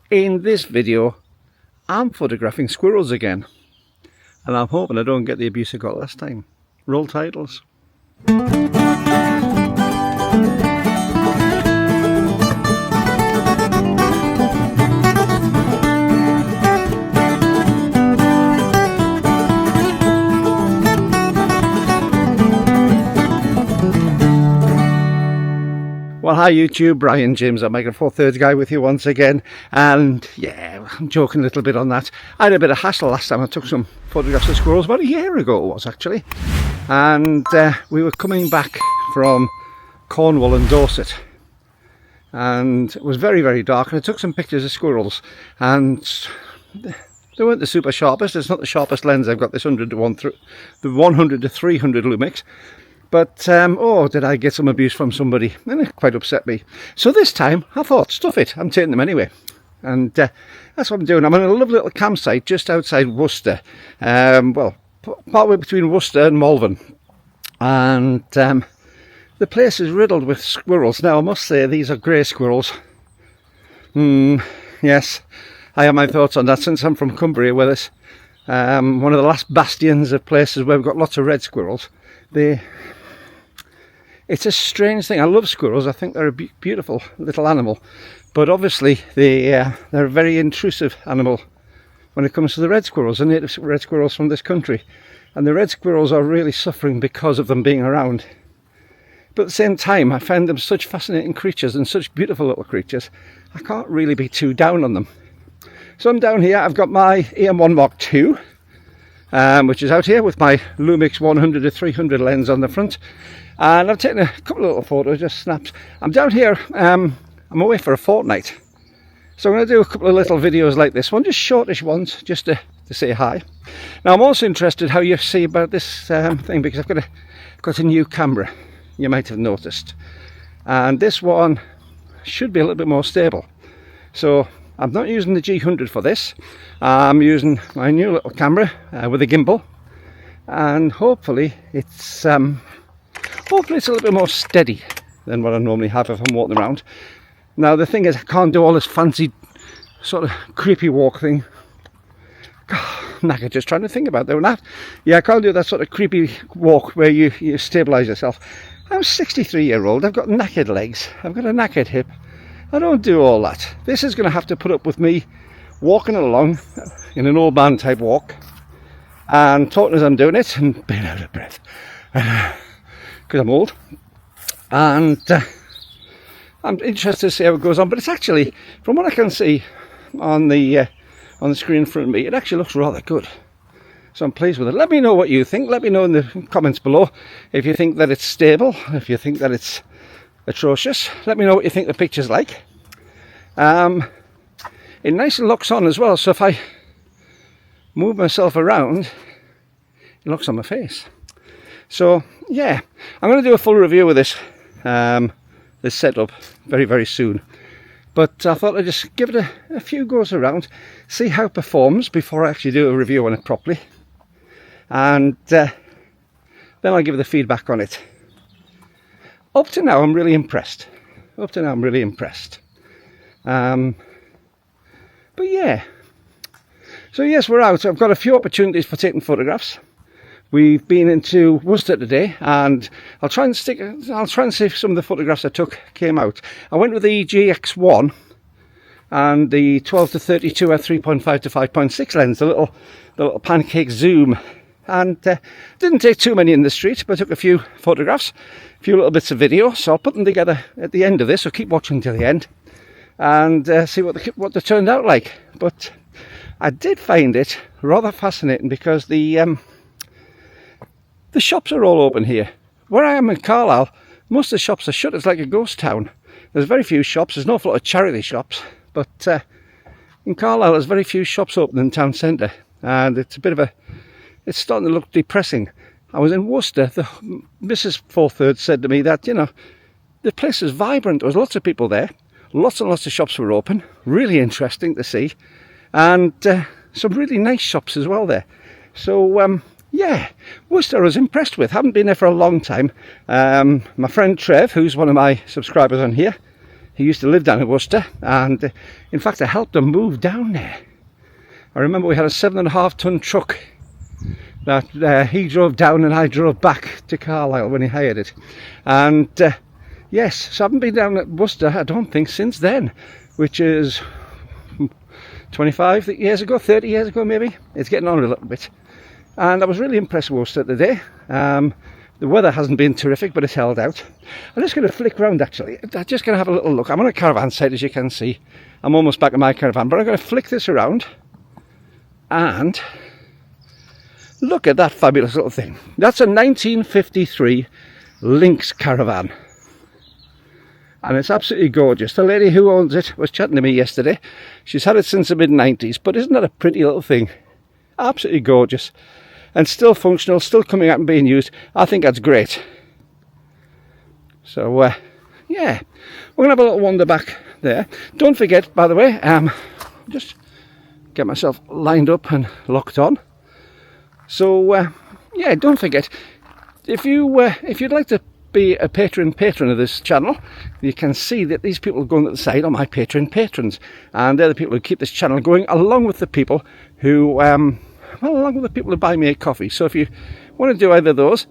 In this video, I'm photographing squirrels again, and I'm hoping I don't get the abuse I got last time. Roll titles. Well, hi YouTube, Brian James, I'm Micro Four Thirds guy with you once again, and yeah, I'm joking a little bit on that. I had a bit of hassle last time I took some photographs of squirrels, about a year ago it was actually, and we were coming back from Cornwall and Dorset, and it was very, very dark, and I took some pictures of squirrels, and they weren't the super sharpest. It's not the sharpest lens. I've got this 100 to 300 Lumix. But, oh, did I get some abuse from somebody, and it quite upset me. So this time, I thought, stuff it, I'm taking them anyway. And that's what I'm doing. I'm on a lovely little campsite just outside Worcester. Well, partway between Worcester and Malvern. And the place is riddled with squirrels. Now, I must say, these are grey squirrels. Yes, I have my thoughts on that since I'm from Cumbria, where there's one of the last bastions of places where we've got lots of red squirrels. It's a strange thing. I love squirrels. I think they're a beautiful little animal, but obviously they're a very intrusive animal when it comes to the red squirrels, the native red squirrels from this country. And the red squirrels are really suffering because of them being around. But at the same time, I find them such fascinating creatures and such beautiful little creatures. I can't really be too down on them. So I'm down here. I've got my E-M1 Mark II. Which is out here with my Lumix 100 to 300 lens on the front, and I've taken a couple of little photos, just snaps. I'm down here, I'm away for a fortnight, so I'm going to do a couple of little videos like this one, just shortish ones, just to say hi. Now I'm also interested how you see about this thing, because I've got a new camera, you might have noticed, and this one should be a little bit more stable. So I'm not using the G100 for this. I'm using my new little camera with a gimbal, and hopefully it's a little bit more steady than what I normally have if I'm walking around. Now the thing is, I can't do all this fancy sort of creepy walk thing. Knackered just trying to think about that. Yeah, I can't do that sort of creepy walk where you stabilise yourself. I'm 63-year-old. I've got knackered legs. I've got a knackered hip. I don't do all that. This is going to have to put up with me walking along in an old man type walk and talking as I'm doing it and being out of breath because I'm old, and I'm interested to see how it goes on. But it's actually, from what I can see on the screen in front of me, it actually looks rather good, so I'm pleased with it. Let me know what you think. Let me know in the comments below if you think that it's stable, if you think that it's atrocious. Let me know what you think the picture's like. It nicely locks on as well, so if I move myself around, it locks on my face. So yeah, I'm going to do a full review of this this setup very, very soon. But I thought I'd just give it a few goes around, see how it performs before I actually do a review on it properly, and then I'll give the feedback on it. Up to now, I'm really impressed. But yeah. So yes, we're out. I've got a few opportunities for taking photographs. We've been into Worcester today, and I'll try and see if some of the photographs I took came out. I went with the GX1 and the 12 to 32 f3.5 to 5.6 lens, the little pancake zoom. And didn't take too many in the street, but I took a few photographs, a few little bits of video, so I'll put them together at the end of this, so keep watching till the end and see what they turned out like. But I did find it rather fascinating because the shops are all open here. Where I am in Carlisle, most of the shops are shut. It's like a ghost town. There's very few shops. There's an awful lot of charity shops, but in Carlisle there's very few shops open in town centre, and it's it's starting to look depressing. I was in Worcester. Mrs. Four-Thirds said to me that, you know, the place is vibrant. There was lots of people there. Lots and lots of shops were open. Really interesting to see. And some really nice shops as well there. So, yeah, Worcester I was impressed with. Haven't been there for a long time. My friend Trev, who's one of my subscribers on here, He used to live down in Worcester, and in fact I helped him move down there. I remember we had a 7.5 ton truck that he drove down and I drove back to Carlisle when he hired it. And yes, so I haven't been down at Worcester, I don't think, since then, which is 25 years ago, 30 years ago maybe. It's getting on a little bit. And I was really impressed with Worcester today. The weather hasn't been terrific, but it's held out. I'm just going to flick round actually. I'm just going to have a little look. I'm on a caravan site, as you can see. I'm almost back at my caravan, but I'm going to flick this around and look at that fabulous little thing. That's a 1953 Lynx caravan. And it's absolutely gorgeous. The lady who owns it was chatting to me yesterday. She's had it since the mid-90s, but isn't that a pretty little thing? Absolutely gorgeous. And still functional, still coming out and being used. I think that's great. So, yeah, we're going to have a little wander back there. Don't forget, by the way, just get myself lined up and locked on. So, yeah, don't forget, if you'd like to be a patron of this channel, you can see that these people going to the side are my patrons, and they're the people who keep this channel going, along with the people who along with the people who buy me a coffee. So if you want to do either of those,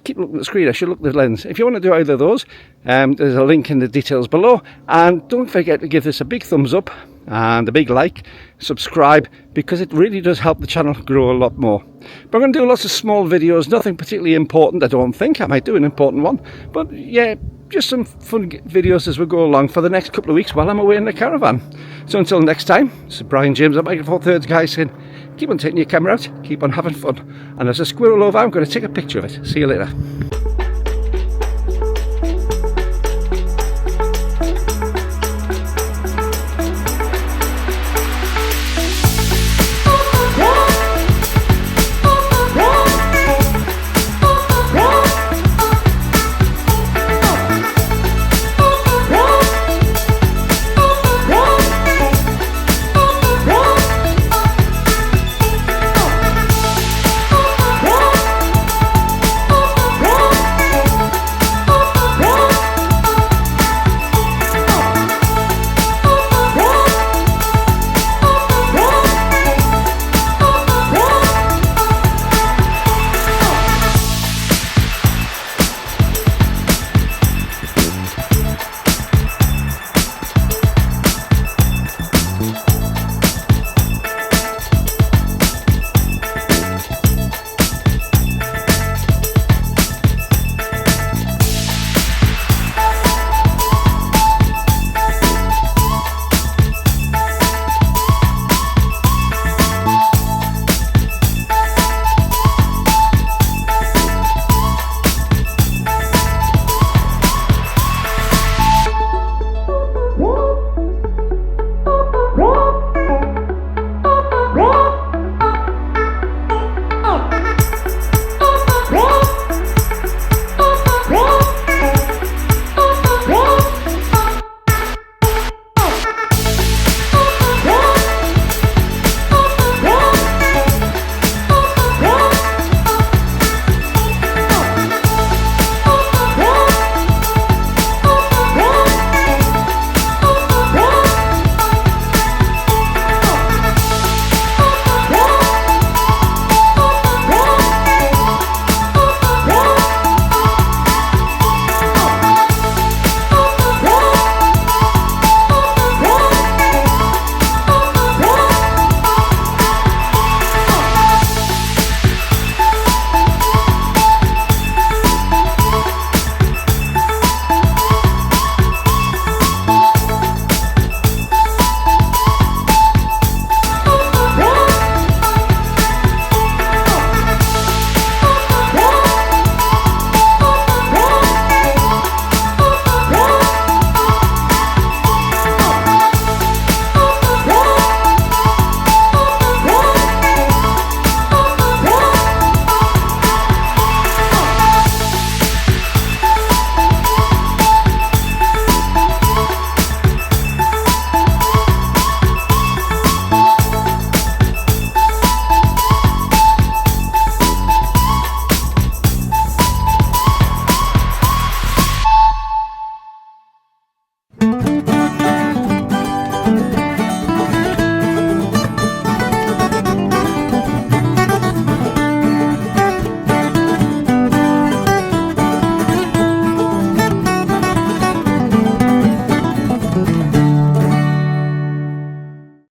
keep looking at the screen, I should look at the lens. If you want to do either of those, there's a link in the details below, and don't forget to give this a big thumbs up and a big like, subscribe, because it really does help the channel grow a lot more. But I'm going to do lots of small videos, nothing particularly important, I don't think. I might do an important one, but yeah, just some fun videos as we go along for the next couple of weeks while I'm away in the caravan. So until next time, this is Brian James at Micro Four Thirds guy saying, keep on taking your camera out, keep on having fun, and there's a squirrel over, I'm going to take a picture of it. See you later.